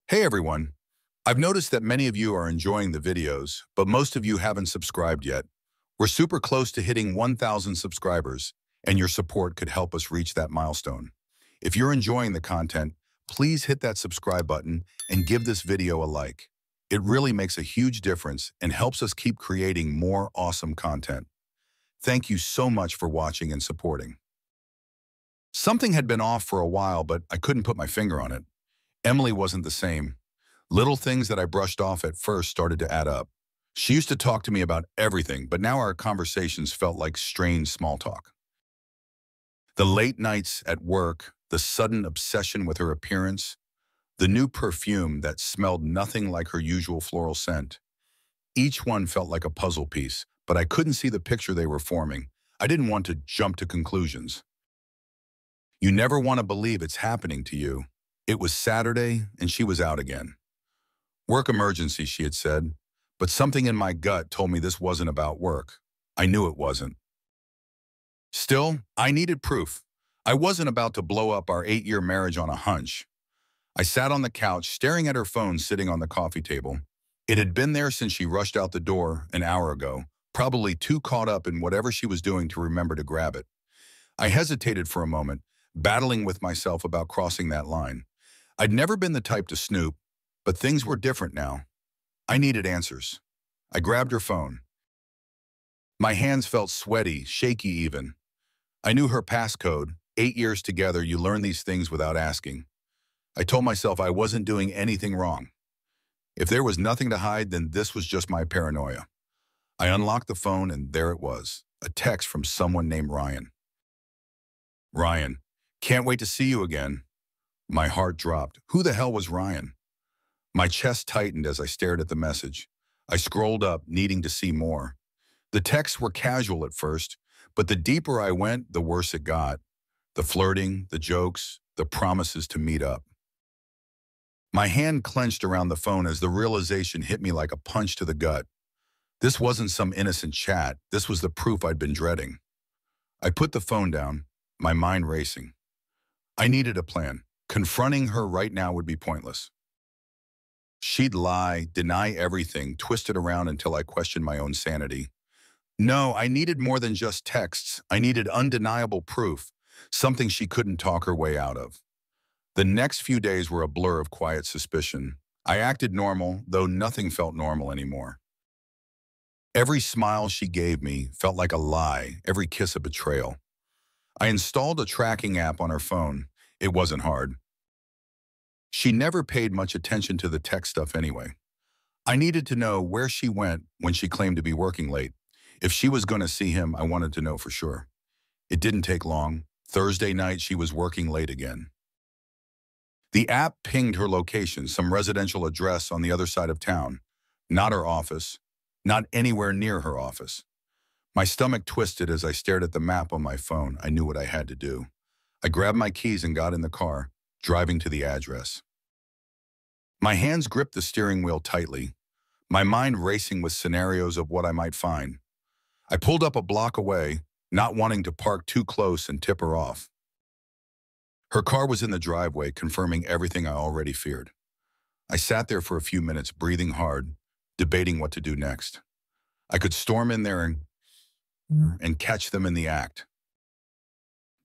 Hey everyone, I've noticed that many of you are enjoying the videos, but most of you haven't subscribed yet. We're super close to hitting 1,000 subscribers, and your support could help us reach that milestone. If you're enjoying the content, please hit that subscribe button and give this video a like. It really makes a huge difference and helps us keep creating more awesome content. Thank you so much for watching and supporting. Something had been off for a while, but I couldn't put my finger on it. Emily wasn't the same. Little things that I brushed off at first started to add up. She used to talk to me about everything, but now our conversations felt like strange small talk. The late nights at work, the sudden obsession with her appearance, the new perfume that smelled nothing like her usual floral scent. Each one felt like a puzzle piece, but I couldn't see the picture they were forming. I didn't want to jump to conclusions. You never want to believe it's happening to you. It was Saturday, and she was out again. Work emergency, she had said, but something in my gut told me this wasn't about work. I knew it wasn't. Still, I needed proof. I wasn't about to blow up our 8-year marriage on a hunch. I sat on the couch, staring at her phone sitting on the coffee table. It had been there since she rushed out the door an hour ago, probably too caught up in whatever she was doing to remember to grab it. I hesitated for a moment, battling with myself about crossing that line. I'd never been the type to snoop, but things were different now. I needed answers. I grabbed her phone. My hands felt sweaty, shaky even. I knew her passcode. 8 years together, you learn these things without asking. I told myself I wasn't doing anything wrong. If there was nothing to hide, then this was just my paranoia. I unlocked the phone, and there it was, a text from someone named Ryan. Ryan, can't wait to see you again. My heart dropped. Who the hell was Ryan? My chest tightened as I stared at the message. I scrolled up, needing to see more. The texts were casual at first, but the deeper I went, the worse it got. The flirting, the jokes, the promises to meet up. My hand clenched around the phone as the realization hit me like a punch to the gut. This wasn't some innocent chat. This was the proof I'd been dreading. I put the phone down, my mind racing. I needed a plan. Confronting her right now would be pointless. She'd lie, deny everything, twist it around until I questioned my own sanity. No, I needed more than just texts. I needed undeniable proof, something she couldn't talk her way out of. The next few days were a blur of quiet suspicion. I acted normal, though nothing felt normal anymore. Every smile she gave me felt like a lie, every kiss a betrayal. I installed a tracking app on her phone. It wasn't hard. She never paid much attention to the tech stuff anyway. I needed to know where she went when she claimed to be working late. If she was going to see him, I wanted to know for sure. It didn't take long. Thursday night, she was working late again. The app pinged her location, some residential address on the other side of town. Not her office. Not anywhere near her office. My stomach twisted as I stared at the map on my phone. I knew what I had to do. I grabbed my keys and got in the car, driving to the address. My hands gripped the steering wheel tightly, my mind racing with scenarios of what I might find. I pulled up a block away, not wanting to park too close and tip her off. Her car was in the driveway, confirming everything I already feared. I sat there for a few minutes, breathing hard, debating what to do next. I could storm in there and catch them in the act.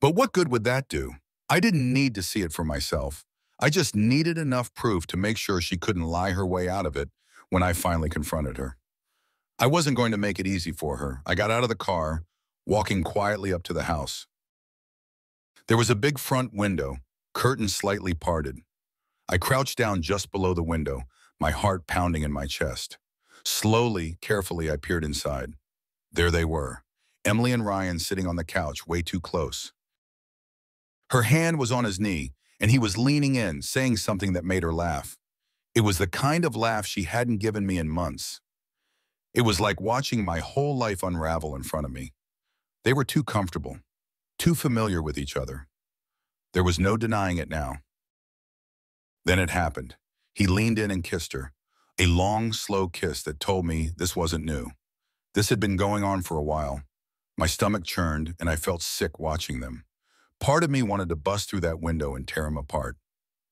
But what good would that do? I didn't need to see it for myself. I just needed enough proof to make sure she couldn't lie her way out of it when I finally confronted her. I wasn't going to make it easy for her. I got out of the car, walking quietly up to the house. There was a big front window, curtains slightly parted. I crouched down just below the window, my heart pounding in my chest. Slowly, carefully, I peered inside. There they were, Emily and Ryan sitting on the couch, way too close. Her hand was on his knee, and he was leaning in, saying something that made her laugh. It was the kind of laugh she hadn't given me in months. It was like watching my whole life unravel in front of me. They were too comfortable, too familiar with each other. There was no denying it now. Then it happened. He leaned in and kissed her, a long, slow kiss that told me this wasn't new. This had been going on for a while. My stomach churned, and I felt sick watching them. Part of me wanted to bust through that window and tear him apart,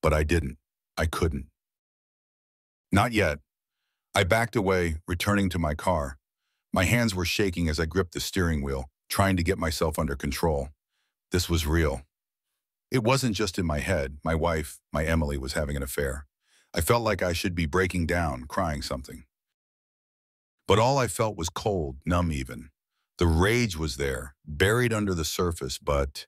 but I didn't. I couldn't. Not yet. I backed away, returning to my car. My hands were shaking as I gripped the steering wheel, trying to get myself under control. This was real. It wasn't just in my head. My wife, my Emily, was having an affair. I felt like I should be breaking down, crying something. But all I felt was cold, numb even. The rage was there, buried under the surface, but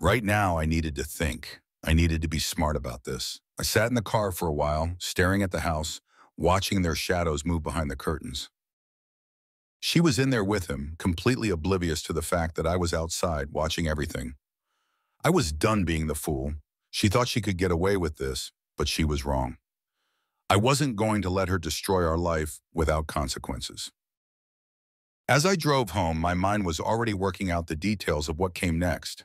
right now I needed to think. I needed to be smart about this. I sat in the car for a while, staring at the house, watching their shadows move behind the curtains. She was in there with him, completely oblivious to the fact that I was outside watching everything. I was done being the fool. She thought she could get away with this, but she was wrong. I wasn't going to let her destroy our life without consequences. As I drove home, my mind was already working out the details of what came next.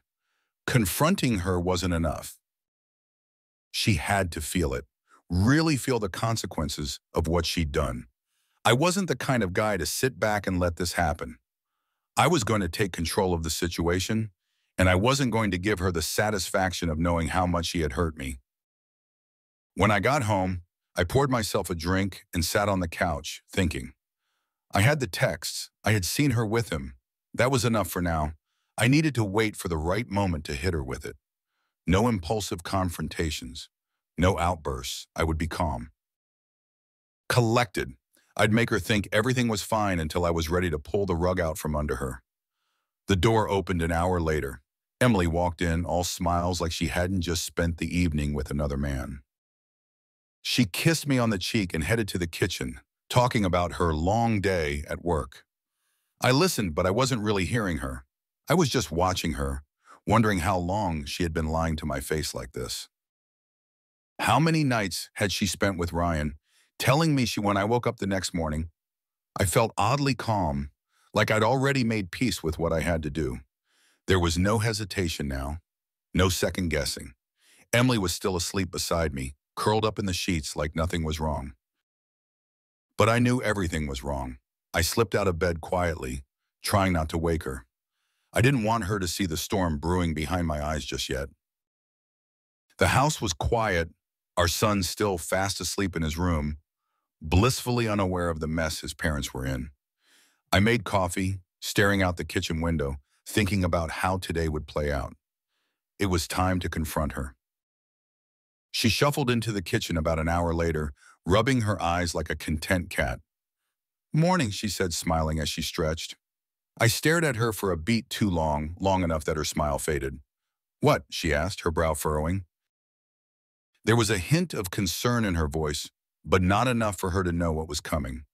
Confronting her wasn't enough. She had to feel it, really feel the consequences of what she'd done. I wasn't the kind of guy to sit back and let this happen. I was going to take control of the situation, and I wasn't going to give her the satisfaction of knowing how much she had hurt me. When I got home, I poured myself a drink and sat on the couch, thinking. I had the texts. I had seen her with him. That was enough for now. I needed to wait for the right moment to hit her with it. No impulsive confrontations. No outbursts. I would be calm. Collected. I'd make her think everything was fine until I was ready to pull the rug out from under her. The door opened an hour later. Emily walked in, all smiles like she hadn't just spent the evening with another man. She kissed me on the cheek and headed to the kitchen, talking about her long day at work. I listened, but I wasn't really hearing her. I was just watching her, wondering how long she had been lying to my face like this. How many nights had she spent with Ryan, telling me when I woke up the next morning, I felt oddly calm, like I'd already made peace with what I had to do. There was no hesitation now, no second guessing. Emily was still asleep beside me, curled up in the sheets like nothing was wrong. But I knew everything was wrong. I slipped out of bed quietly, trying not to wake her. I didn't want her to see the storm brewing behind my eyes just yet. The house was quiet, our son still fast asleep in his room, blissfully unaware of the mess his parents were in. I made coffee, staring out the kitchen window, thinking about how today would play out. It was time to confront her. She shuffled into the kitchen about an hour later, rubbing her eyes like a content cat. "Morning," she said, smiling as she stretched. I stared at her for a beat too long, long enough that her smile faded. "What?" she asked, her brow furrowing. There was a hint of concern in her voice, but not enough for her to know what was coming.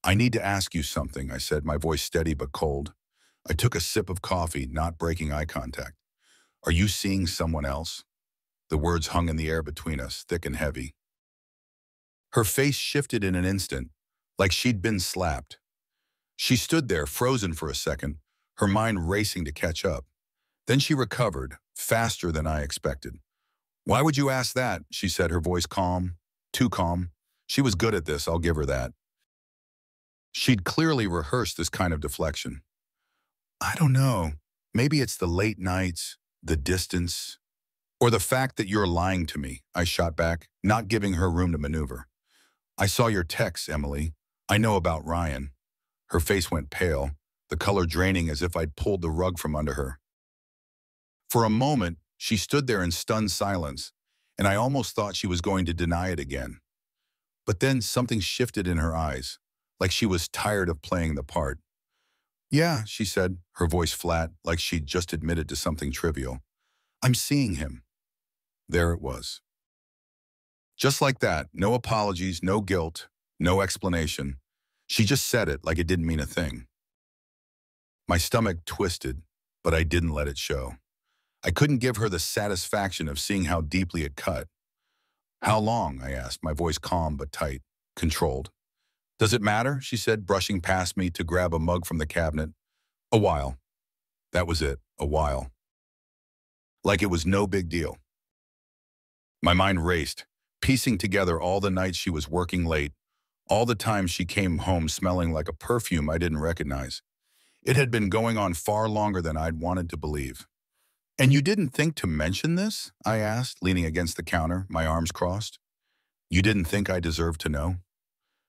"I need to ask you something," I said, my voice steady but cold. I took a sip of coffee, not breaking eye contact. "Are you seeing someone else?" The words hung in the air between us, thick and heavy. Her face shifted in an instant, like she'd been slapped. She stood there, frozen for a second, her mind racing to catch up. Then she recovered, faster than I expected. "Why would you ask that?" she said, her voice calm, too calm. She was good at this, I'll give her that. She'd clearly rehearsed this kind of deflection. "I don't know. Maybe it's the late nights, the distance, or the fact that you're lying to me," I shot back, not giving her room to maneuver. "I saw your texts, Emily. I know about Ryan." Her face went pale, the color draining as if I'd pulled the rug from under her. For a moment, she stood there in stunned silence, and I almost thought she was going to deny it again. But then something shifted in her eyes, like she was tired of playing the part. "Yeah," she said, her voice flat, like she'd just admitted to something trivial. "I'm seeing him." There it was. Just like that, no apologies, no guilt, no explanation. She just said it like it didn't mean a thing. My stomach twisted, but I didn't let it show. I couldn't give her the satisfaction of seeing how deeply it cut. "How long?" I asked, my voice calm but tight, controlled. "Does it matter?" she said, brushing past me to grab a mug from the cabinet. "A while." That was it, a while. Like it was no big deal. My mind raced, piecing together all the nights she was working late, all the times she came home smelling like a perfume I didn't recognize. It had been going on far longer than I'd wanted to believe. "And you didn't think to mention this?" I asked, leaning against the counter, my arms crossed. You didn't think I deserved to know?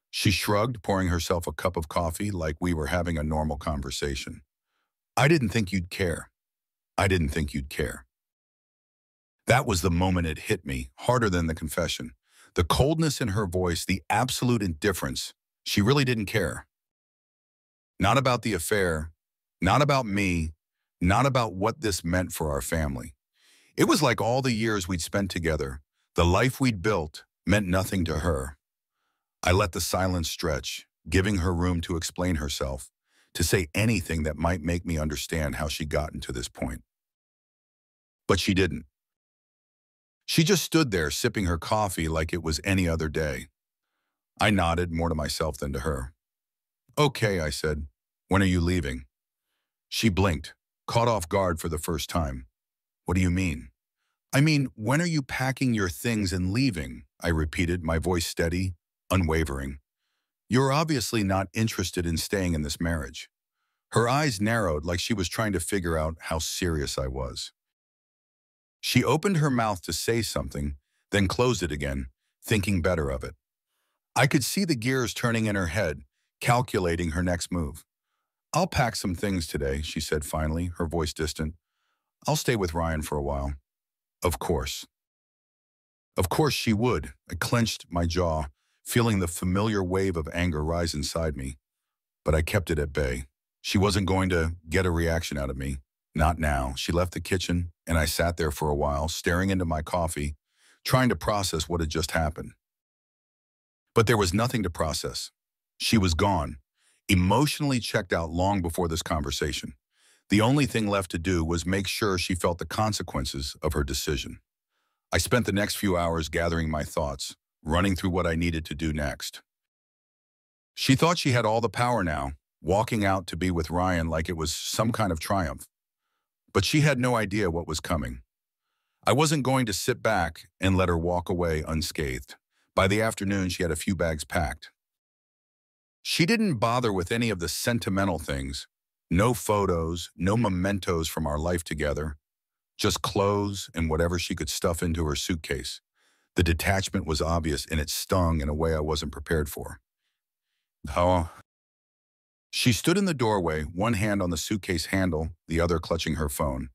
She shrugged, pouring herself a cup of coffee like we were having a normal conversation. I didn't think you'd care. I didn't think you'd care. That was the moment it hit me, harder than the confession. The coldness in her voice, the absolute indifference. She really didn't care. Not about the affair, not about me, not about what this meant for our family. It was like all the years we'd spent together, the life we'd built, meant nothing to her. I let the silence stretch, giving her room to explain herself, to say anything that might make me understand how she'd gotten to this point. But she didn't. She just stood there sipping her coffee like it was any other day. I nodded, more to myself than to her. Okay, I said. When are you leaving? She blinked, caught off guard for the first time. What do you mean? I mean, when are you packing your things and leaving? I repeated, my voice steady, unwavering. You're obviously not interested in staying in this marriage. Her eyes narrowed like she was trying to figure out how serious I was. She opened her mouth to say something, then closed it again, thinking better of it. I could see the gears turning in her head, calculating her next move. I'll pack some things today, she said finally, her voice distant. I'll stay with Ryan for a while. Of course. Of course she would. I clenched my jaw, feeling the familiar wave of anger rise inside me. But I kept it at bay. She wasn't going to get a reaction out of me. Not now. She left the kitchen, and I sat there for a while, staring into my coffee, trying to process what had just happened. But there was nothing to process. She was gone, emotionally checked out long before this conversation. The only thing left to do was make sure she felt the consequences of her decision. I spent the next few hours gathering my thoughts, running through what I needed to do next. She thought she had all the power now, walking out to be with Ryan like it was some kind of triumph. But she had no idea what was coming. I wasn't going to sit back and let her walk away unscathed. By the afternoon, she had a few bags packed. She didn't bother with any of the sentimental things. No photos, no mementos from our life together. Just clothes and whatever she could stuff into her suitcase. The detachment was obvious and it stung in a way I wasn't prepared for. How? She stood in the doorway, one hand on the suitcase handle, the other clutching her phone.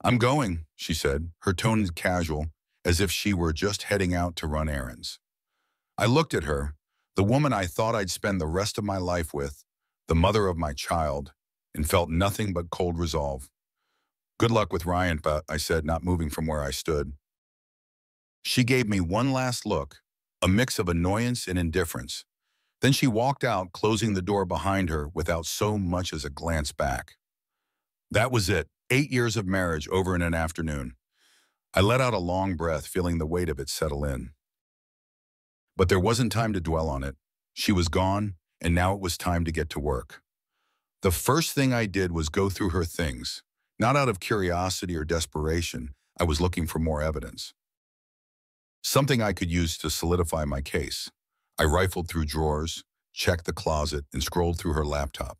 I'm going, she said, her tone casual, as if she were just heading out to run errands. I looked at her, the woman I thought I'd spend the rest of my life with, the mother of my child, and felt nothing but cold resolve. Good luck with Ryan, I said, not moving from where I stood. She gave me one last look, a mix of annoyance and indifference. Then she walked out, closing the door behind her without so much as a glance back. That was it, 8 years of marriage over in an afternoon. I let out a long breath, feeling the weight of it settle in. But there wasn't time to dwell on it. She was gone, and now it was time to get to work. The first thing I did was go through her things. Not out of curiosity or desperation, I was looking for more evidence. Something I could use to solidify my case. I rifled through drawers, checked the closet, and scrolled through her laptop.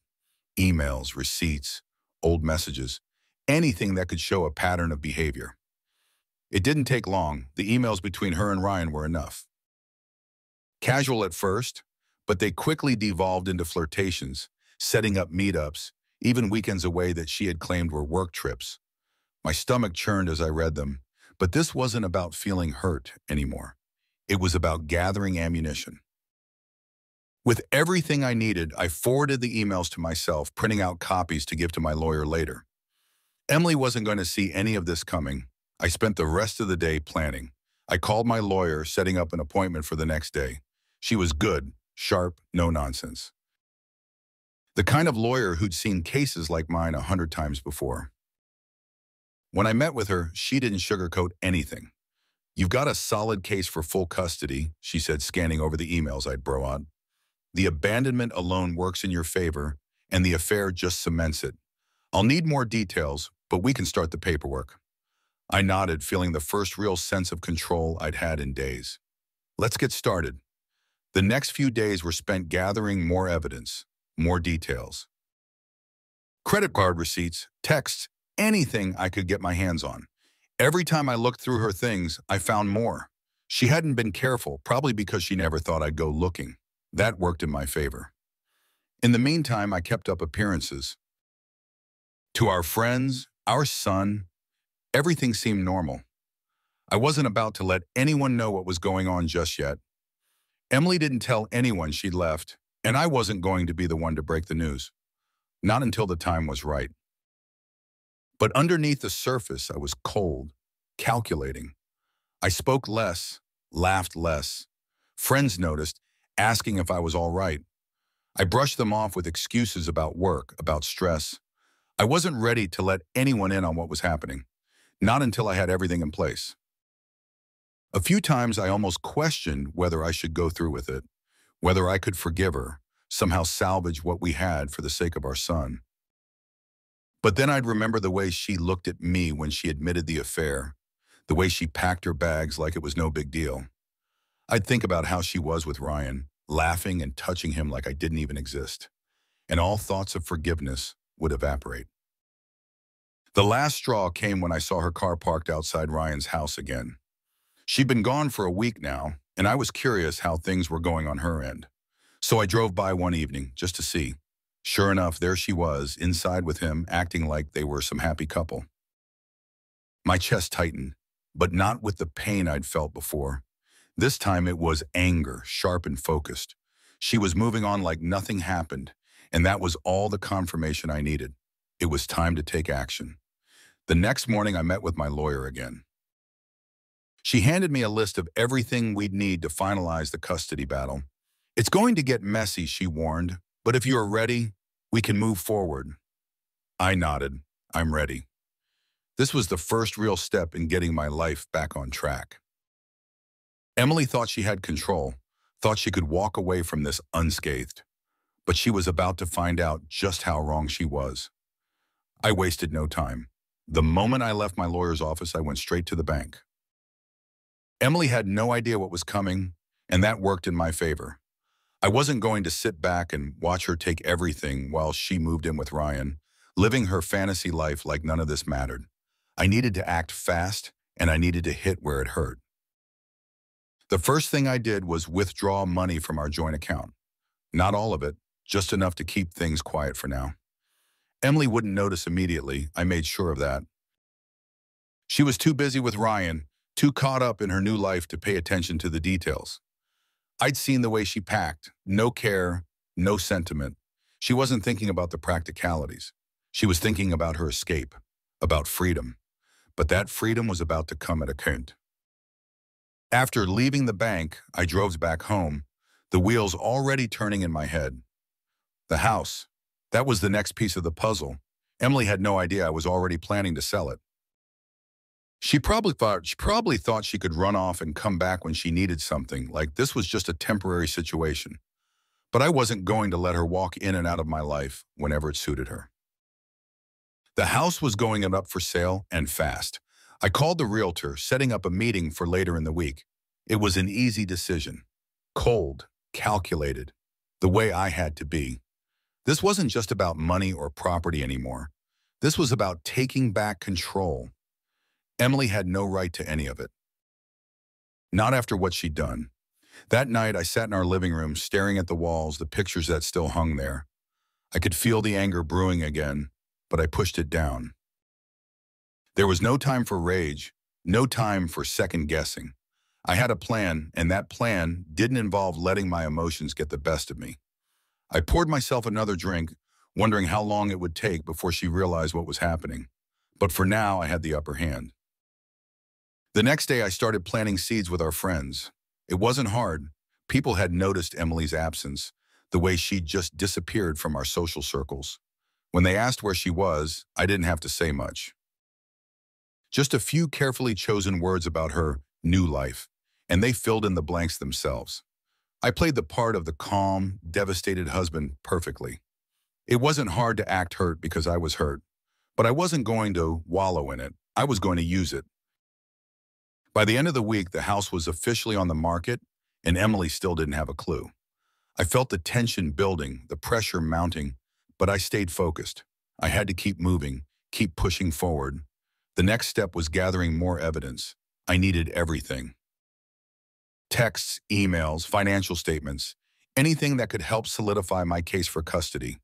Emails, receipts, old messages, anything that could show a pattern of behavior. It didn't take long. The emails between her and Ryan were enough. Casual at first, but they quickly devolved into flirtations, setting up meetups, even weekends away that she had claimed were work trips. My stomach churned as I read them, but this wasn't about feeling hurt anymore. It was about gathering ammunition. With everything I needed, I forwarded the emails to myself, printing out copies to give to my lawyer later. Emily wasn't going to see any of this coming. I spent the rest of the day planning. I called my lawyer, setting up an appointment for the next day. She was good, sharp, no nonsense. The kind of lawyer who'd seen cases like mine 100 times before. When I met with her, she didn't sugarcoat anything. You've got a solid case for full custody, she said, scanning over the emails I'd brought. The abandonment alone works in your favor, and the affair just cements it. I'll need more details, but we can start the paperwork. I nodded, feeling the first real sense of control I'd had in days. Let's get started. The next few days were spent gathering more evidence, more details. Credit card receipts, texts, anything I could get my hands on. Every time I looked through her things, I found more. She hadn't been careful, probably because she never thought I'd go looking. That worked in my favor. In the meantime, I kept up appearances. To our friends, our son, everything seemed normal. I wasn't about to let anyone know what was going on just yet. Emily didn't tell anyone she'd left, and I wasn't going to be the one to break the news. Not until the time was right. But underneath the surface, I was cold, calculating. I spoke less, laughed less. Friends noticed, asking if I was all right. I brushed them off with excuses about work, about stress. I wasn't ready to let anyone in on what was happening, not until I had everything in place. A few times I almost questioned whether I should go through with it, whether I could forgive her, somehow salvage what we had for the sake of our son. But then I'd remember the way she looked at me when she admitted the affair, the way she packed her bags like it was no big deal. I'd think about how she was with Ryan, laughing and touching him like I didn't even exist, and all thoughts of forgiveness would evaporate. The last straw came when I saw her car parked outside Ryan's house again. She'd been gone for a week now, and I was curious how things were going on her end. So I drove by one evening just to see. Sure enough, there she was, inside with him, acting like they were some happy couple. My chest tightened, but not with the pain I'd felt before. This time it was anger, sharp and focused. She was moving on like nothing happened, and that was all the confirmation I needed. It was time to take action. The next morning I met with my lawyer again. She handed me a list of everything we'd need to finalize the custody battle. It's going to get messy, she warned, but if you're ready, we can move forward. I nodded. I'm ready. This was the first real step in getting my life back on track. Emily thought she had control, thought she could walk away from this unscathed, but she was about to find out just how wrong she was. I wasted no time. The moment I left my lawyer's office, I went straight to the bank. Emily had no idea what was coming, and that worked in my favor. I wasn't going to sit back and watch her take everything while she moved in with Ryan, living her fantasy life like none of this mattered. I needed to act fast, and I needed to hit where it hurt. The first thing I did was withdraw money from our joint account. Not all of it, just enough to keep things quiet for now. Emily wouldn't notice immediately, I made sure of that. She was too busy with Ryan, too caught up in her new life to pay attention to the details. I'd seen the way she packed, no care, no sentiment. She wasn't thinking about the practicalities. She was thinking about her escape, about freedom. But that freedom was about to come at a count. After leaving the bank, I drove back home, the wheels already turning in my head. The house, that was the next piece of the puzzle. Emily had no idea I was already planning to sell it. She probably thought she could run off and come back when she needed something, like this was just a temporary situation. But I wasn't going to let her walk in and out of my life whenever it suited her. The house was going up for sale, and fast. I called the realtor, setting up a meeting for later in the week. It was an easy decision. Cold, calculated, the way I had to be. This wasn't just about money or property anymore. This was about taking back control. Emily had no right to any of it. Not after what she'd done. That night, I sat in our living room, staring at the walls, the pictures that still hung there. I could feel the anger brewing again, but I pushed it down. There was no time for rage, no time for second-guessing. I had a plan, and that plan didn't involve letting my emotions get the best of me. I poured myself another drink, wondering how long it would take before she realized what was happening. But for now, I had the upper hand. The next day, I started planting seeds with our friends. It wasn't hard. People had noticed Emily's absence, the way she'd just disappeared from our social circles. When they asked where she was, I didn't have to say much. Just a few carefully chosen words about her new life, and they filled in the blanks themselves. I played the part of the calm, devastated husband perfectly. It wasn't hard to act hurt because I was hurt, but I wasn't going to wallow in it. I was going to use it. By the end of the week, the house was officially on the market, and Emily still didn't have a clue. I felt the tension building, the pressure mounting, but I stayed focused. I had to keep moving, keep pushing forward. The next step was gathering more evidence. I needed everything. Texts, emails, financial statements, anything that could help solidify my case for custody.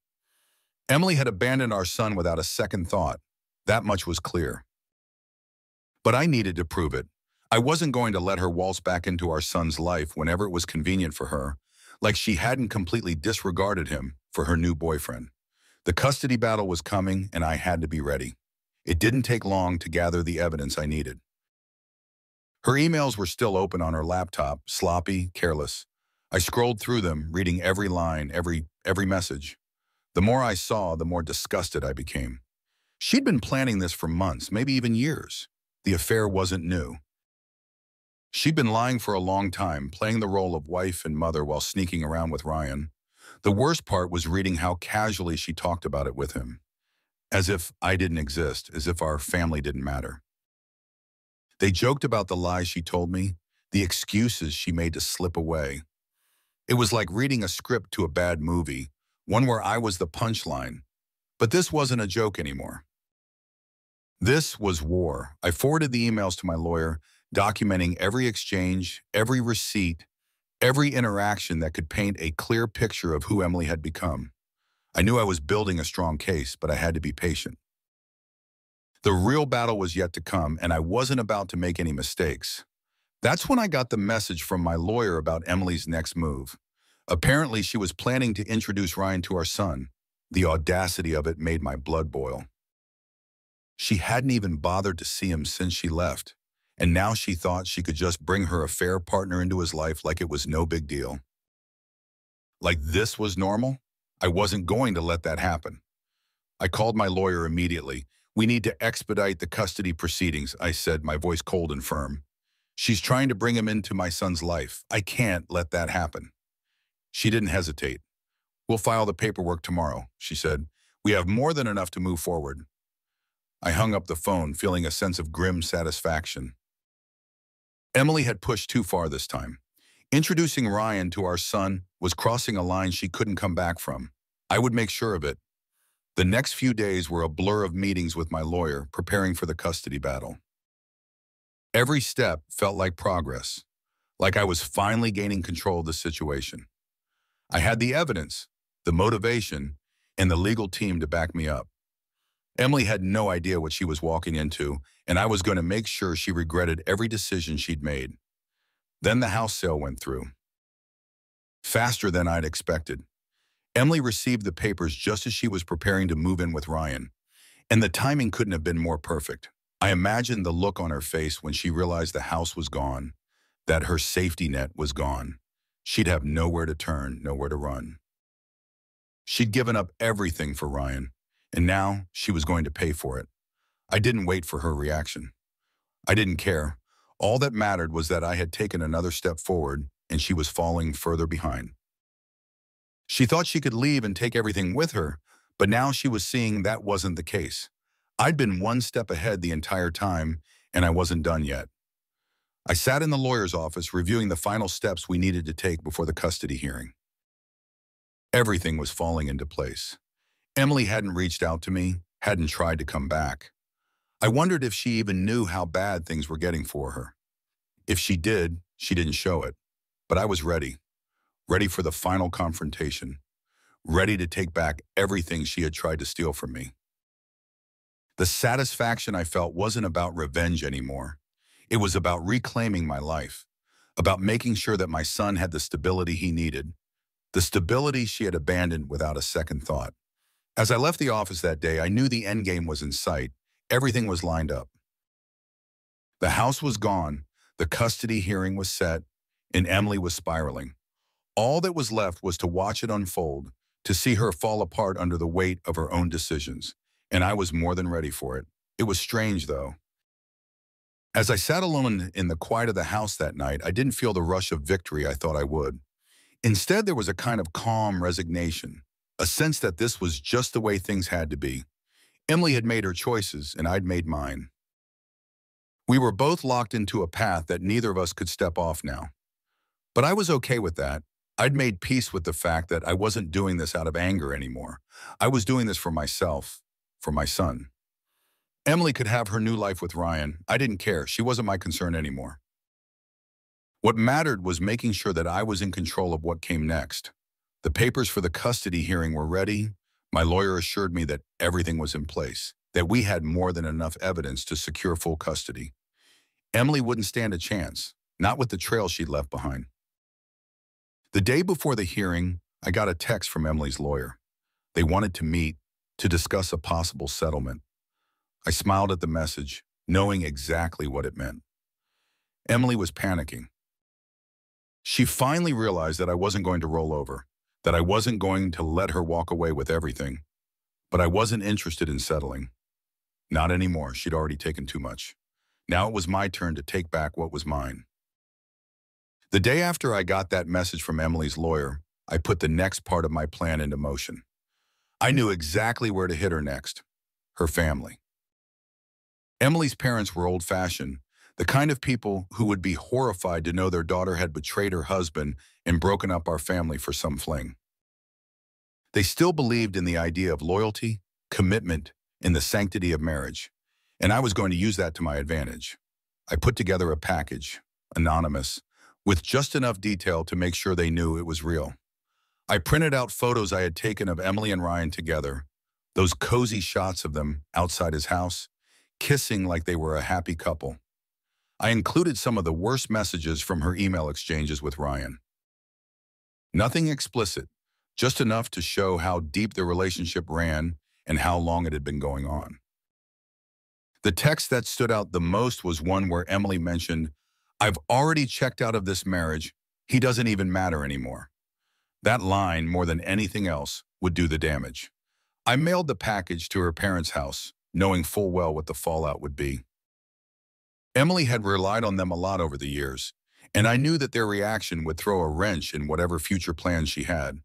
Emily had abandoned our son without a second thought. That much was clear. But I needed to prove it. I wasn't going to let her waltz back into our son's life whenever it was convenient for her, like she hadn't completely disregarded him for her new boyfriend. The custody battle was coming, and I had to be ready. It didn't take long to gather the evidence I needed. Her emails were still open on her laptop, sloppy, careless. I scrolled through them, reading every line, every message. The more I saw, the more disgusted I became. She'd been planning this for months, maybe even years. The affair wasn't new. She'd been lying for a long time, playing the role of wife and mother while sneaking around with Ryan. The worst part was reading how casually she talked about it with him. As if I didn't exist, as if our family didn't matter. They joked about the lies she told me, the excuses she made to slip away. It was like reading a script to a bad movie, one where I was the punchline. But this wasn't a joke anymore. This was war. I forwarded the emails to my lawyer, documenting every exchange, every receipt, every interaction that could paint a clear picture of who Emily had become. I knew I was building a strong case, but I had to be patient. The real battle was yet to come, and I wasn't about to make any mistakes. That's when I got the message from my lawyer about Emily's next move. Apparently, she was planning to introduce Ryan to our son. The audacity of it made my blood boil. She hadn't even bothered to see him since she left, and now she thought she could just bring her affair partner into his life like it was no big deal. Like this was normal? I wasn't going to let that happen. I called my lawyer immediately. "We need to expedite the custody proceedings," I said, my voice cold and firm. "She's trying to bring him into my son's life. I can't let that happen." She didn't hesitate. "We'll file the paperwork tomorrow," she said. "We have more than enough to move forward." I hung up the phone, feeling a sense of grim satisfaction. Emily had pushed too far this time. Introducing Ryan to our son was crossing a line she couldn't come back from. I would make sure of it. The next few days were a blur of meetings with my lawyer, preparing for the custody battle. Every step felt like progress, like I was finally gaining control of the situation. I had the evidence, the motivation, and the legal team to back me up. Emily had no idea what she was walking into, and I was going to make sure she regretted every decision she'd made. Then the house sale went through. Faster than I'd expected. Emily received the papers just as she was preparing to move in with Ryan, and the timing couldn't have been more perfect. I imagined the look on her face when she realized the house was gone, that her safety net was gone. She'd have nowhere to turn, nowhere to run. She'd given up everything for Ryan, and now she was going to pay for it. I didn't wait for her reaction. I didn't care. All that mattered was that I had taken another step forward, and she was falling further behind. She thought she could leave and take everything with her, but now she was seeing that wasn't the case. I'd been one step ahead the entire time, and I wasn't done yet. I sat in the lawyer's office reviewing the final steps we needed to take before the custody hearing. Everything was falling into place. Emily hadn't reached out to me, hadn't tried to come back. I wondered if she even knew how bad things were getting for her. If she did, she didn't show it. But I was ready. Ready for the final confrontation. Ready to take back everything she had tried to steal from me. The satisfaction I felt wasn't about revenge anymore. It was about reclaiming my life, about making sure that my son had the stability he needed, the stability she had abandoned without a second thought. As I left the office that day, I knew the endgame was in sight. Everything was lined up. The house was gone, the custody hearing was set, and Emily was spiraling. All that was left was to watch it unfold, to see her fall apart under the weight of her own decisions, and I was more than ready for it. It was strange, though. As I sat alone in the quiet of the house that night, I didn't feel the rush of victory I thought I would. Instead, there was a kind of calm resignation, a sense that this was just the way things had to be. Emily had made her choices, and I'd made mine. We were both locked into a path that neither of us could step off now. But I was okay with that. I'd made peace with the fact that I wasn't doing this out of anger anymore. I was doing this for myself, for my son. Emily could have her new life with Ryan. I didn't care. She wasn't my concern anymore. What mattered was making sure that I was in control of what came next. The papers for the custody hearing were ready. My lawyer assured me that everything was in place, that we had more than enough evidence to secure full custody. Emily wouldn't stand a chance, not with the trail she'd left behind. The day before the hearing, I got a text from Emily's lawyer. They wanted to meet to discuss a possible settlement. I smiled at the message, knowing exactly what it meant. Emily was panicking. She finally realized that I wasn't going to roll over, that I wasn't going to let her walk away with everything. But I wasn't interested in settling. Not anymore. She'd already taken too much. Now it was my turn to take back what was mine. The day after I got that message from Emily's lawyer, I put the next part of my plan into motion. I knew exactly where to hit her next: her family. Emily's parents were old-fashioned, the kind of people who would be horrified to know their daughter had betrayed her husband and broken up our family for some fling. They still believed in the idea of loyalty, commitment, and the sanctity of marriage, and I was going to use that to my advantage. I put together a package, anonymous, with just enough detail to make sure they knew it was real. I printed out photos I had taken of Emily and Ryan together, those cozy shots of them outside his house, kissing like they were a happy couple. I included some of the worst messages from her email exchanges with Ryan. Nothing explicit, just enough to show how deep the relationship ran and how long it had been going on. The text that stood out the most was one where Emily mentioned, "I've already checked out of this marriage. He doesn't even matter anymore." That line, more than anything else, would do the damage. I mailed the package to her parents' house, knowing full well what the fallout would be. Emily had relied on them a lot over the years, and I knew that their reaction would throw a wrench in whatever future plans she had.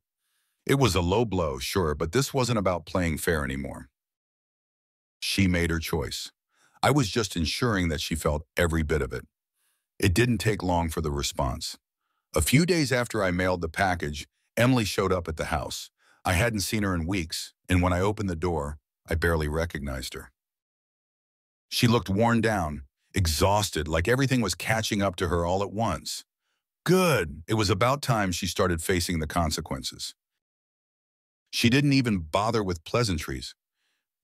It was a low blow, sure, but this wasn't about playing fair anymore. She made her choice. I was just ensuring that she felt every bit of it. It didn't take long for the response. A few days after I mailed the package, Emily showed up at the house. I hadn't seen her in weeks, and when I opened the door, I barely recognized her. She looked worn down, exhausted, like everything was catching up to her all at once. Good. It was about time she started facing the consequences. She didn't even bother with pleasantries.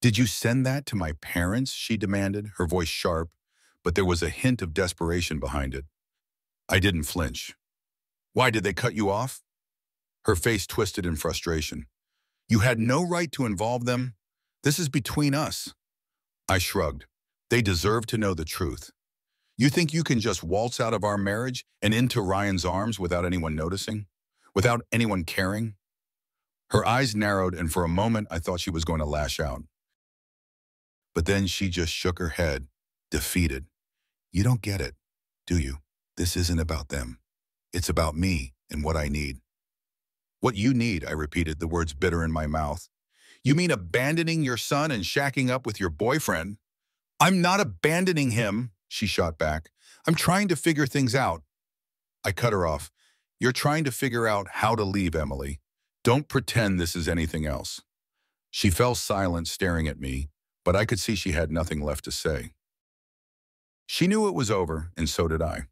"Did you send that to my parents?" she demanded, her voice sharp, but there was a hint of desperation behind it. I didn't flinch. "Why, did they cut you off?" Her face twisted in frustration. "You had no right to involve them. This is between us." I shrugged. "They deserve to know the truth. You think you can just waltz out of our marriage and into Ryan's arms without anyone noticing? Without anyone caring?" Her eyes narrowed, and for a moment I thought she was going to lash out. But then she just shook her head, defeated. "You don't get it, do you? This isn't about them. It's about me and what I need." "What you need," I repeated, the words bitter in my mouth. "You mean abandoning your son and shacking up with your boyfriend?" "I'm not abandoning him," she shot back. "I'm trying to figure things out." I cut her off. "You're trying to figure out how to leave, Emily. Don't pretend this is anything else." She fell silent, staring at me, but I could see she had nothing left to say. She knew it was over, and so did I.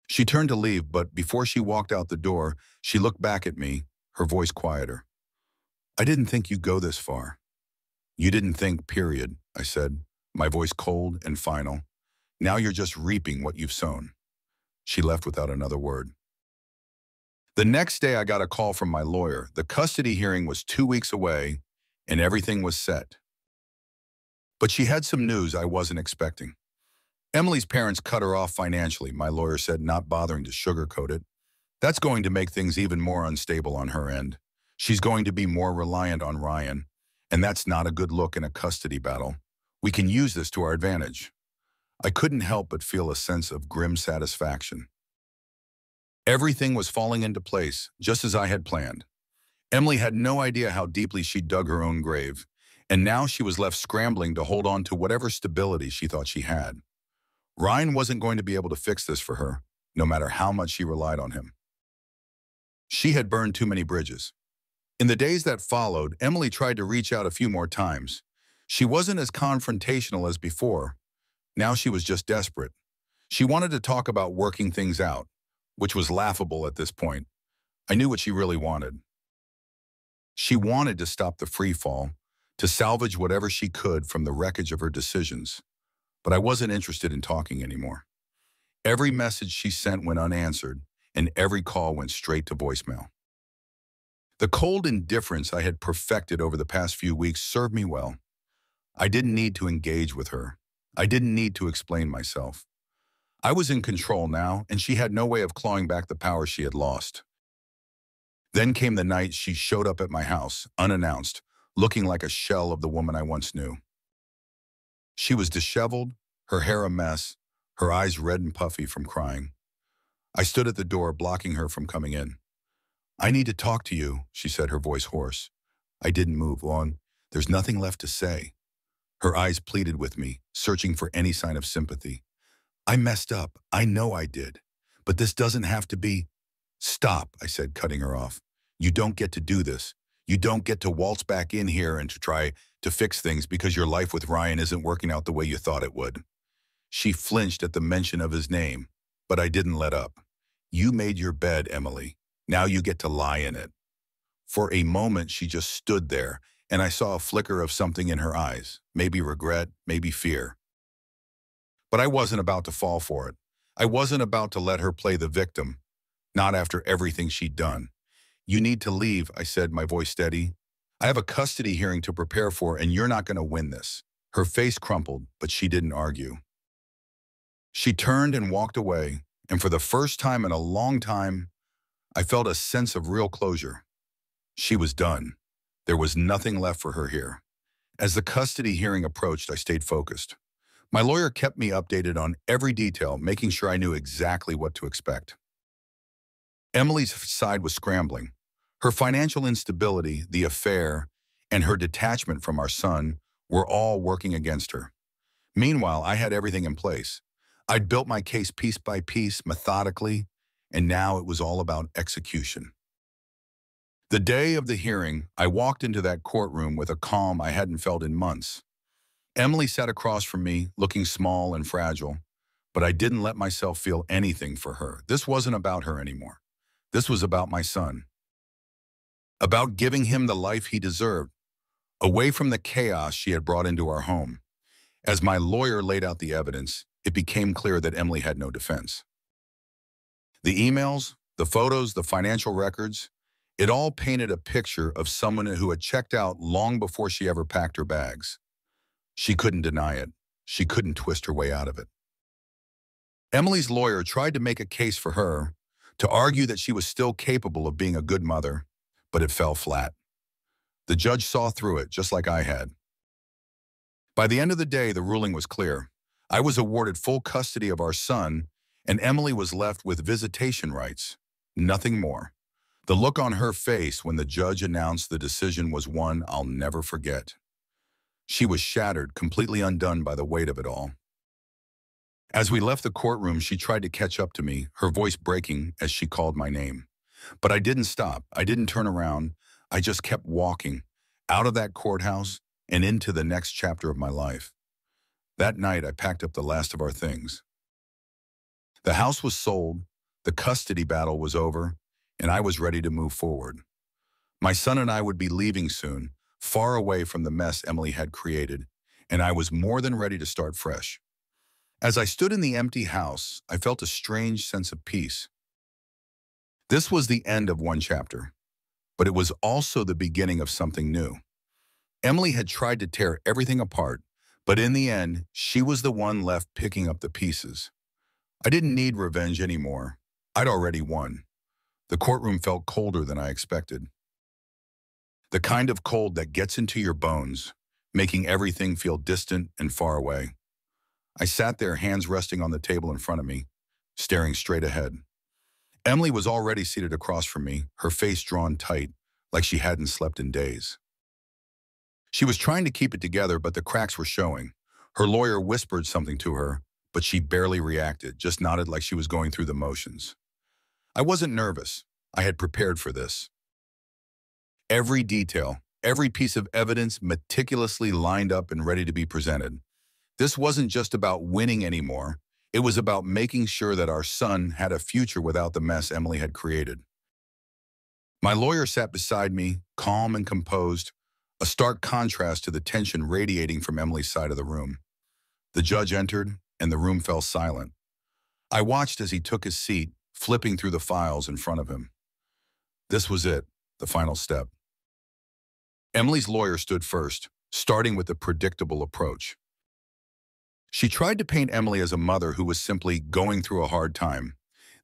She turned to leave, but before she walked out the door, she looked back at me, her voice quieter. "I didn't think you'd go this far." "You didn't think, period," I said, my voice cold and final. "Now you're just reaping what you've sown." She left without another word. The next day I got a call from my lawyer. The custody hearing was 2 weeks away, and everything was set. But she had some news I wasn't expecting. Emily's parents cut her off financially, my lawyer said, not bothering to sugarcoat it. That's going to make things even more unstable on her end. She's going to be more reliant on Ryan, and that's not a good look in a custody battle. We can use this to our advantage. I couldn't help but feel a sense of grim satisfaction. Everything was falling into place, just as I had planned. Emily had no idea how deeply she'd dug her own grave, and now she was left scrambling to hold on to whatever stability she thought she had. Ryan wasn't going to be able to fix this for her, no matter how much she relied on him. She had burned too many bridges. In the days that followed, Emily tried to reach out a few more times. She wasn't as confrontational as before. Now she was just desperate. She wanted to talk about working things out, which was laughable at this point. I knew what she really wanted. She wanted to stop the free fall, to salvage whatever she could from the wreckage of her decisions. But I wasn't interested in talking anymore. Every message she sent went unanswered, and every call went straight to voicemail. The cold indifference I had perfected over the past few weeks served me well. I didn't need to engage with her. I didn't need to explain myself. I was in control now, and she had no way of clawing back the power she had lost. Then came the night she showed up at my house, unannounced, looking like a shell of the woman I once knew. She was disheveled, her hair a mess, her eyes red and puffy from crying. I stood at the door, blocking her from coming in. "I need to talk to you," she said, her voice hoarse. I didn't move on. There's nothing left to say. Her eyes pleaded with me, searching for any sign of sympathy. "I messed up. I know I did. But this doesn't have to be—" "Stop," I said, cutting her off. "You don't get to do this. You don't get to waltz back in here and to try to fix things because your life with Ryan isn't working out the way you thought it would." She flinched at the mention of his name, but I didn't let up. "You made your bed, Emily. Now you get to lie in it." For a moment, she just stood there, and I saw a flicker of something in her eyes, maybe regret, maybe fear. But I wasn't about to fall for it. I wasn't about to let her play the victim, not after everything she'd done. "You need to leave," I said, my voice steady. "I have a custody hearing to prepare for, and you're not going to win this." Her face crumpled, but she didn't argue. She turned and walked away, and for the first time in a long time, I felt a sense of real closure. She was done. There was nothing left for her here. As the custody hearing approached, I stayed focused. My lawyer kept me updated on every detail, making sure I knew exactly what to expect. Emily's side was scrambling. Her financial instability, the affair, and her detachment from our son were all working against her. Meanwhile, I had everything in place. I'd built my case piece by piece, methodically, and now it was all about execution. The day of the hearing, I walked into that courtroom with a calm I hadn't felt in months. Emily sat across from me, looking small and fragile, but I didn't let myself feel anything for her. This wasn't about her anymore. This was about my son. About giving him the life he deserved, away from the chaos she had brought into our home. As my lawyer laid out the evidence, it became clear that Emily had no defense. The emails, the photos, the financial records, it all painted a picture of someone who had checked out long before she ever packed her bags. She couldn't deny it. She couldn't twist her way out of it. Emily's lawyer tried to make a case for her, to argue that she was still capable of being a good mother, but it fell flat. The judge saw through it, just like I had. By the end of the day, the ruling was clear. I was awarded full custody of our son, and Emily was left with visitation rights. Nothing more. The look on her face when the judge announced the decision was one I'll never forget. She was shattered, completely undone by the weight of it all. As we left the courtroom, she tried to catch up to me, her voice breaking as she called my name. But I didn't stop. I didn't turn around. I just kept walking, out of that courthouse and into the next chapter of my life. That night, I packed up the last of our things. The house was sold, the custody battle was over, and I was ready to move forward. My son and I would be leaving soon, far away from the mess Emily had created, and I was more than ready to start fresh. As I stood in the empty house, I felt a strange sense of peace. This was the end of one chapter, but it was also the beginning of something new. Emily had tried to tear everything apart, but in the end, she was the one left picking up the pieces. I didn't need revenge anymore. I'd already won. The courtroom felt colder than I expected. The kind of cold that gets into your bones, making everything feel distant and far away. I sat there, hands resting on the table in front of me, staring straight ahead. Emily was already seated across from me, her face drawn tight, like she hadn't slept in days. She was trying to keep it together, but the cracks were showing. Her lawyer whispered something to her, but she barely reacted, just nodded like she was going through the motions. I wasn't nervous. I had prepared for this. Every detail, every piece of evidence meticulously lined up and ready to be presented. This wasn't just about winning anymore. It was about making sure that our son had a future without the mess Emily had created. My lawyer sat beside me, calm and composed, a stark contrast to the tension radiating from Emily's side of the room. The judge entered, and the room fell silent. I watched as he took his seat, flipping through the files in front of him. This was it, the final step. Emily's lawyer stood first, starting with the predictable approach. She tried to paint Emily as a mother who was simply going through a hard time.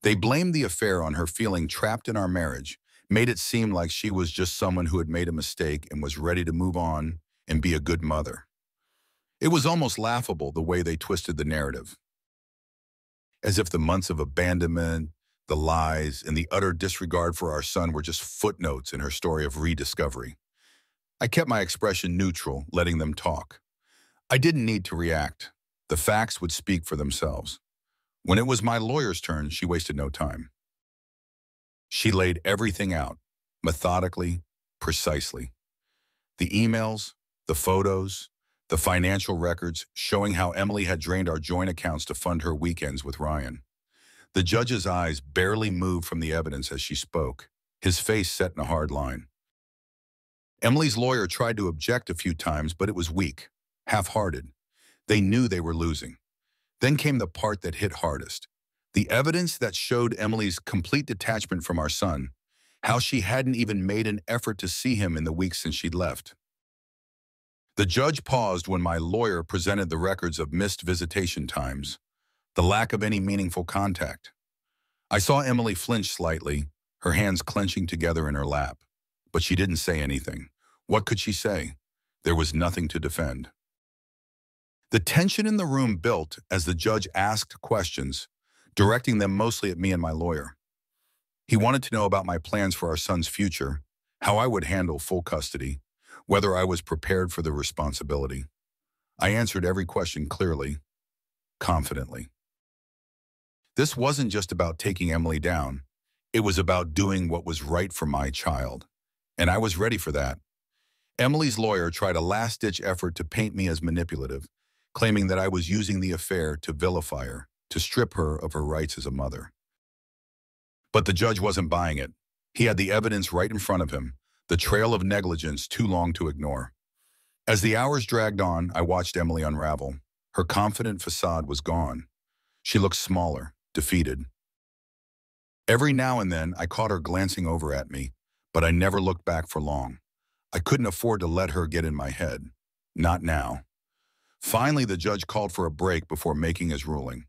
They blamed the affair on her feeling trapped in our marriage, made it seem like she was just someone who had made a mistake and was ready to move on and be a good mother. It was almost laughable the way they twisted the narrative, as if the months of abandonment, the lies, and the utter disregard for our son were just footnotes in her story of rediscovery. I kept my expression neutral, letting them talk. I didn't need to react. The facts would speak for themselves. When it was my lawyer's turn, she wasted no time. She laid everything out, methodically, precisely. The emails, the photos, the financial records showing how Emily had drained our joint accounts to fund her weekends with Ryan. The judge's eyes barely moved from the evidence as she spoke, his face set in a hard line. Emily's lawyer tried to object a few times, but it was weak, half-hearted. They knew they were losing. Then came the part that hit hardest. The evidence that showed Emily's complete detachment from our son, how she hadn't even made an effort to see him in the weeks since she'd left. The judge paused when my lawyer presented the records of missed visitation times, the lack of any meaningful contact. I saw Emily flinch slightly, her hands clenching together in her lap, but she didn't say anything. What could she say? There was nothing to defend. The tension in the room built as the judge asked questions, directing them mostly at me and my lawyer. He wanted to know about my plans for our son's future, how I would handle full custody, whether I was prepared for the responsibility. I answered every question clearly, confidently. This wasn't just about taking Emily down. It was about doing what was right for my child. And I was ready for that. Emily's lawyer tried a last-ditch effort to paint me as manipulative, claiming that I was using the affair to vilify her, to strip her of her rights as a mother. But the judge wasn't buying it. He had the evidence right in front of him, the trail of negligence too long to ignore. As the hours dragged on, I watched Emily unravel. Her confident facade was gone. She looked smaller, defeated. Every now and then, I caught her glancing over at me, but I never looked back for long. I couldn't afford to let her get in my head. Not now. Finally, the judge called for a break before making his ruling.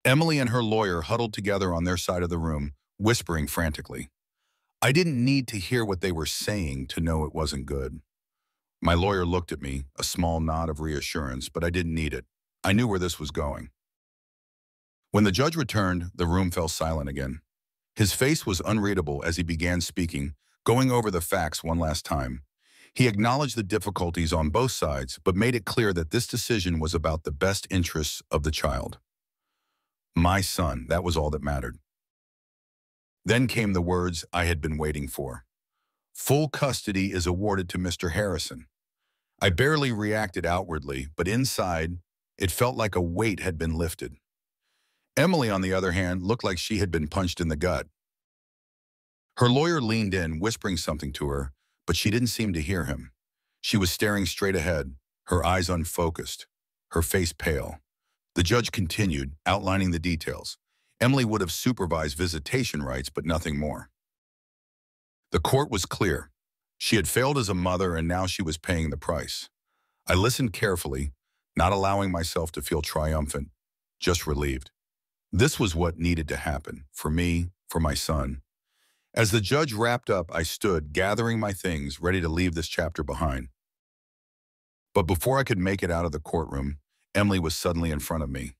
Emily and her lawyer huddled together on their side of the room, whispering frantically. I didn't need to hear what they were saying to know it wasn't good. My lawyer looked at me, a small nod of reassurance, but I didn't need it. I knew where this was going. When the judge returned, the room fell silent again. His face was unreadable as he began speaking, going over the facts one last time. He acknowledged the difficulties on both sides, but made it clear that this decision was about the best interests of the child. My son, that was all that mattered. Then came the words I had been waiting for. Full custody is awarded to Mr. Harrison. I barely reacted outwardly, but inside, it felt like a weight had been lifted. Emily, on the other hand, looked like she had been punched in the gut. Her lawyer leaned in, whispering something to her, but she didn't seem to hear him. She was staring straight ahead, her eyes unfocused, her face pale. The judge continued, outlining the details. Emily would have supervised visitation rights, but nothing more. The court was clear. She had failed as a mother, and now she was paying the price. I listened carefully, not allowing myself to feel triumphant, just relieved. This was what needed to happen, for me, for my son. As the judge wrapped up, I stood, gathering my things, ready to leave this chapter behind. But before I could make it out of the courtroom, Emily was suddenly in front of me.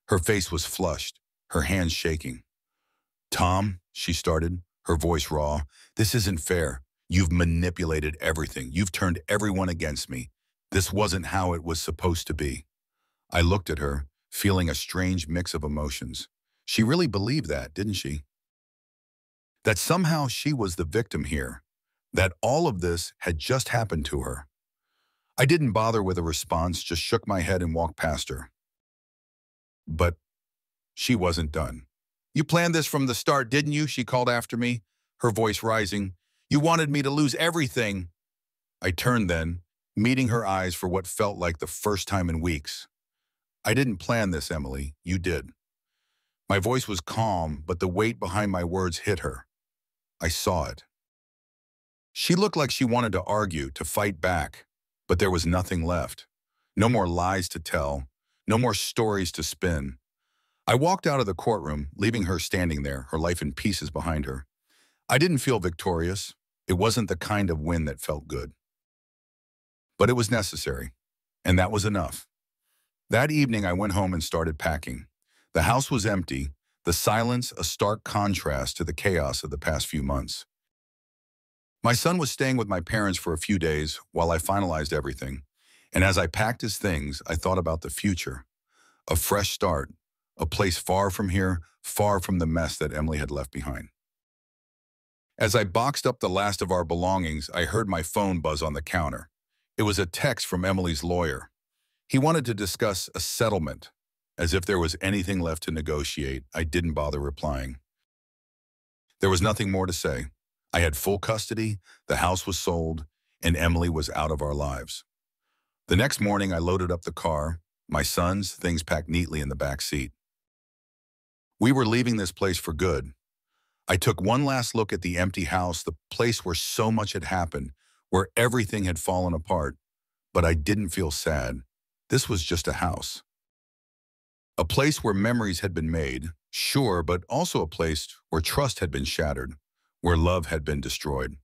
Her face was flushed, her hands shaking. "Tom," she started, her voice raw, "this isn't fair. You've manipulated everything. You've turned everyone against me. This wasn't how it was supposed to be." I looked at her, feeling a strange mix of emotions. She really believed that, didn't she? That somehow she was the victim here, that all of this had just happened to her. I didn't bother with a response, just shook my head and walked past her. But she wasn't done. "You planned this from the start, didn't you?" she called after me, her voice rising. "You wanted me to lose everything." I turned then, meeting her eyes for what felt like the first time in weeks. "I didn't plan this, Emily. You did." My voice was calm, but the weight behind my words hit her. I saw it. She looked like she wanted to argue, to fight back, but there was nothing left. No more lies to tell, no more stories to spin. I walked out of the courtroom, leaving her standing there, her life in pieces behind her. I didn't feel victorious. It wasn't the kind of win that felt good. But it was necessary, and that was enough. That evening, I went home and started packing. The house was empty, the silence a stark contrast to the chaos of the past few months. My son was staying with my parents for a few days while I finalized everything, and as I packed his things, I thought about the future. A fresh start, a place far from here, far from the mess that Emily had left behind. As I boxed up the last of our belongings, I heard my phone buzz on the counter. It was a text from Emily's lawyer. He wanted to discuss a settlement. As if there was anything left to negotiate, I didn't bother replying. There was nothing more to say. I had full custody, the house was sold, and Emily was out of our lives. The next morning, I loaded up the car, my son's things packed neatly in the back seat. We were leaving this place for good. I took one last look at the empty house, the place where so much had happened, where everything had fallen apart, but I didn't feel sad. This was just a house. A place where memories had been made, sure, but also a place where trust had been shattered, where love had been destroyed.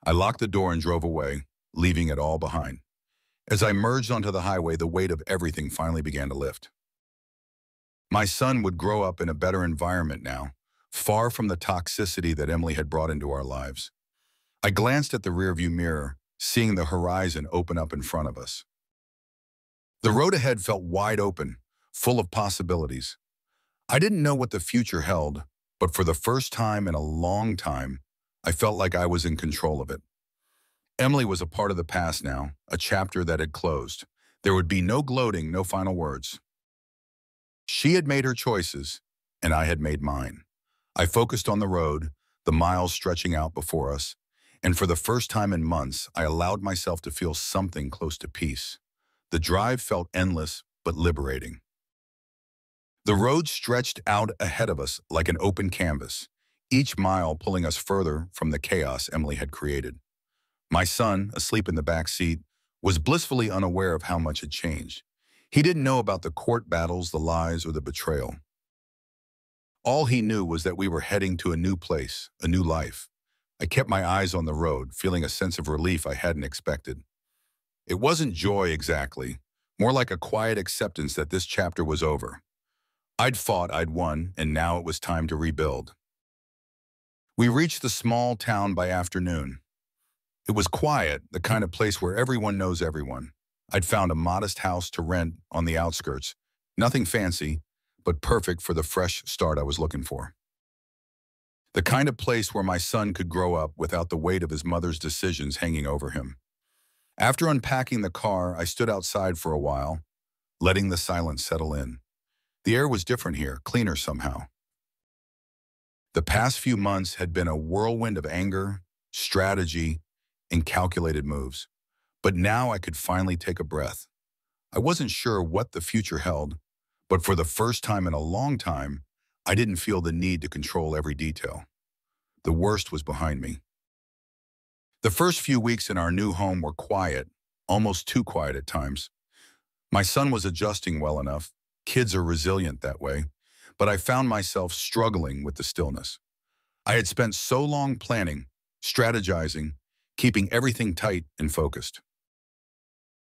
I locked the door and drove away, leaving it all behind. As I merged onto the highway, the weight of everything finally began to lift. My son would grow up in a better environment now, far from the toxicity that Emily had brought into our lives. I glanced at the rearview mirror, seeing the horizon open up in front of us. The road ahead felt wide open, full of possibilities. I didn't know what the future held, but for the first time in a long time, I felt like I was in control of it. Emily was a part of the past now, a chapter that had closed. There would be no gloating, no final words. She had made her choices, and I had made mine. I focused on the road, the miles stretching out before us, and for the first time in months, I allowed myself to feel something close to peace. The drive felt endless, but liberating. The road stretched out ahead of us like an open canvas, each mile pulling us further from the chaos Emily had created. My son, asleep in the back seat, was blissfully unaware of how much had changed. He didn't know about the court battles, the lies, or the betrayal. All he knew was that we were heading to a new place, a new life. I kept my eyes on the road, feeling a sense of relief I hadn't expected. It wasn't joy exactly, more like a quiet acceptance that this chapter was over. I'd fought, I'd won, and now it was time to rebuild. We reached the small town by afternoon. It was quiet, the kind of place where everyone knows everyone. I'd found a modest house to rent on the outskirts. Nothing fancy, but perfect for the fresh start I was looking for. The kind of place where my son could grow up without the weight of his mother's decisions hanging over him. After unpacking the car, I stood outside for a while, letting the silence settle in. The air was different here, cleaner somehow. The past few months had been a whirlwind of anger, strategy, and calculated moves. But now I could finally take a breath. I wasn't sure what the future held, but for the first time in a long time, I didn't feel the need to control every detail. The worst was behind me. The first few weeks in our new home were quiet, almost too quiet at times. My son was adjusting well enough. Kids are resilient that way, but I found myself struggling with the stillness. I had spent so long planning, strategizing, keeping everything tight and focused.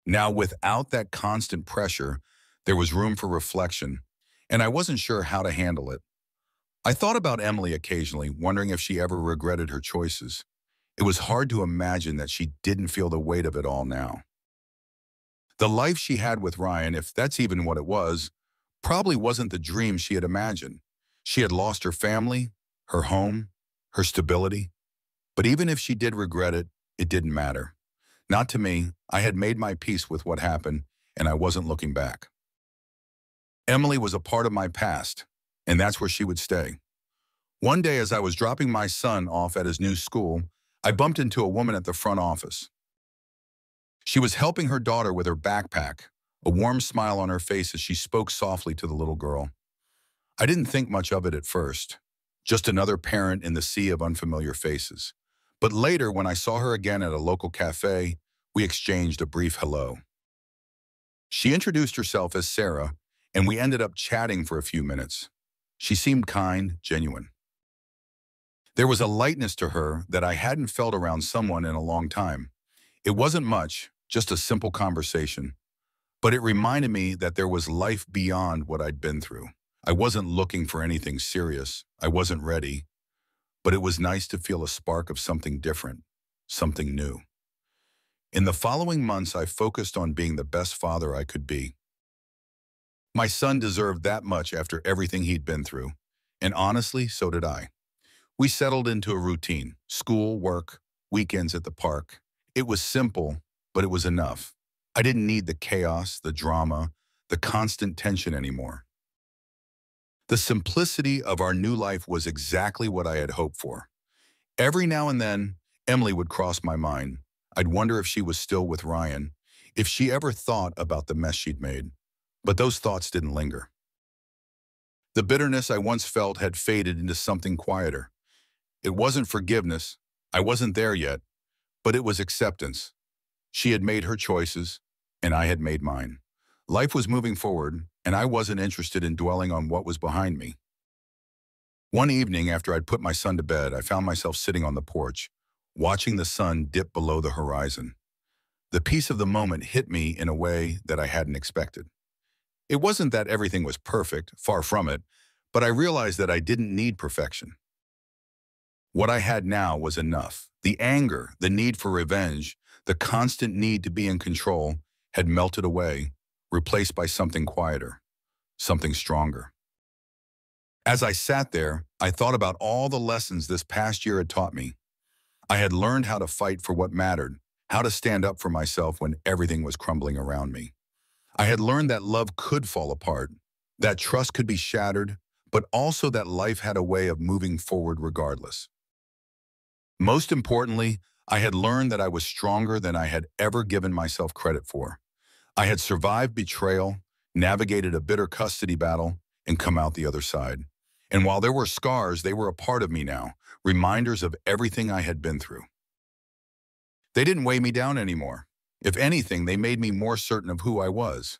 Now, without that constant pressure, there was room for reflection, and I wasn't sure how to handle it. I thought about Emily occasionally, wondering if she ever regretted her choices. It was hard to imagine that she didn't feel the weight of it all now. The life she had with Ryan, if that's even what it was, probably wasn't the dream she had imagined. She had lost her family, her home, her stability. But even if she did regret it, it didn't matter. Not to me. I had made my peace with what happened, and I wasn't looking back. Emily was a part of my past, and that's where she would stay. One day, as I was dropping my son off at his new school, I bumped into a woman at the front office. She was helping her daughter with her backpack, a warm smile on her face as she spoke softly to the little girl. I didn't think much of it at first, just another parent in the sea of unfamiliar faces. But later, when I saw her again at a local cafe, we exchanged a brief hello. She introduced herself as Sarah, and we ended up chatting for a few minutes. She seemed kind, genuine. There was a lightness to her that I hadn't felt around someone in a long time. It wasn't much, just a simple conversation. But it reminded me that there was life beyond what I'd been through. I wasn't looking for anything serious. I wasn't ready. But it was nice to feel a spark of something different, something new. In the following months, I focused on being the best father I could be. My son deserved that much after everything he'd been through. And honestly, so did I. We settled into a routine: school, work, weekends at the park. It was simple, but it was enough. I didn't need the chaos, the drama, the constant tension anymore. The simplicity of our new life was exactly what I had hoped for. Every now and then, Emily would cross my mind. I'd wonder if she was still with Ryan, if she ever thought about the mess she'd made. But those thoughts didn't linger. The bitterness I once felt had faded into something quieter. It wasn't forgiveness. I wasn't there yet, but it was acceptance. She had made her choices, and I had made mine. Life was moving forward, and I wasn't interested in dwelling on what was behind me. One evening, after I'd put my son to bed, I found myself sitting on the porch, watching the sun dip below the horizon. The peace of the moment hit me in a way that I hadn't expected. It wasn't that everything was perfect, far from it, but I realized that I didn't need perfection. What I had now was enough. The anger, the need for revenge, the constant need to be in control had melted away, replaced by something quieter, something stronger. As I sat there, I thought about all the lessons this past year had taught me. I had learned how to fight for what mattered, how to stand up for myself when everything was crumbling around me. I had learned that love could fall apart, that trust could be shattered, but also that life had a way of moving forward regardless. Most importantly, I had learned that I was stronger than I had ever given myself credit for. I had survived betrayal, navigated a bitter custody battle, and come out the other side. And while there were scars, they were a part of me now, reminders of everything I had been through. They didn't weigh me down anymore. If anything, they made me more certain of who I was.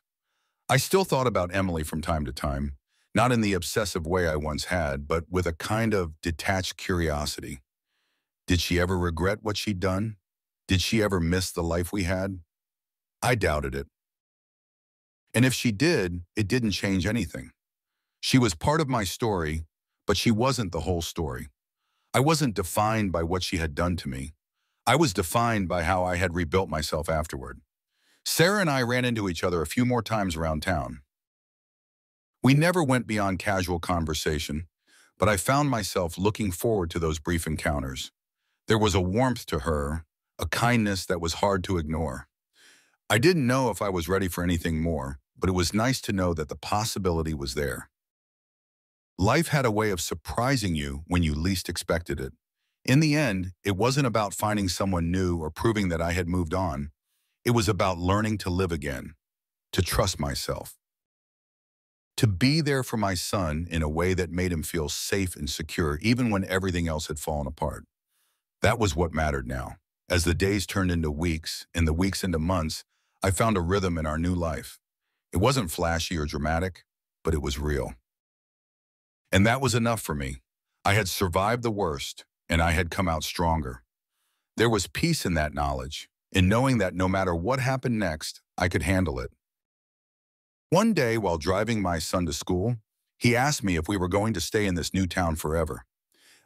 I still thought about Emily from time to time, not in the obsessive way I once had, but with a kind of detached curiosity. Did she ever regret what she'd done? Did she ever miss the life we had? I doubted it. And if she did, it didn't change anything. She was part of my story, but she wasn't the whole story. I wasn't defined by what she had done to me. I was defined by how I had rebuilt myself afterward. Sarah and I ran into each other a few more times around town. We never went beyond casual conversation, but I found myself looking forward to those brief encounters. There was a warmth to her, a kindness that was hard to ignore. I didn't know if I was ready for anything more, but it was nice to know that the possibility was there. Life had a way of surprising you when you least expected it. In the end, it wasn't about finding someone new or proving that I had moved on. It was about learning to live again, to trust myself, to be there for my son in a way that made him feel safe and secure, even when everything else had fallen apart. That was what mattered now. As the days turned into weeks and the weeks into months, I found a rhythm in our new life. It wasn't flashy or dramatic, but it was real. And that was enough for me. I had survived the worst, and I had come out stronger. There was peace in that knowledge, in knowing that no matter what happened next, I could handle it. One day, while driving my son to school, he asked me if we were going to stay in this new town forever.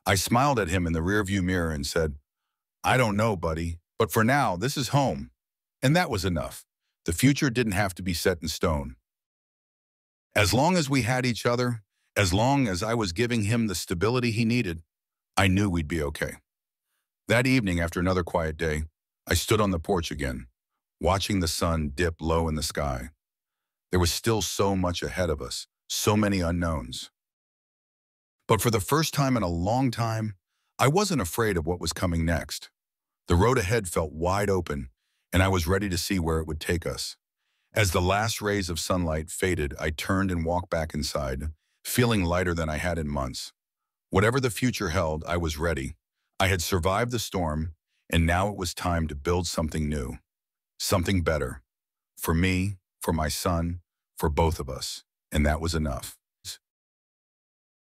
I smiled at him in the rearview mirror and said, "I don't know, buddy, but for now, this is home." And that was enough. The future didn't have to be set in stone. As long as we had each other, as long as I was giving him the stability he needed, I knew we'd be okay. That evening, after another quiet day, I stood on the porch again, watching the sun dip low in the sky. There was still so much ahead of us, so many unknowns. But for the first time in a long time, I wasn't afraid of what was coming next. The road ahead felt wide open, and I was ready to see where it would take us. As the last rays of sunlight faded, I turned and walked back inside, feeling lighter than I had in months. Whatever the future held, I was ready. I had survived the storm, and now it was time to build something new, something better. For me, for my son, for both of us. And that was enough.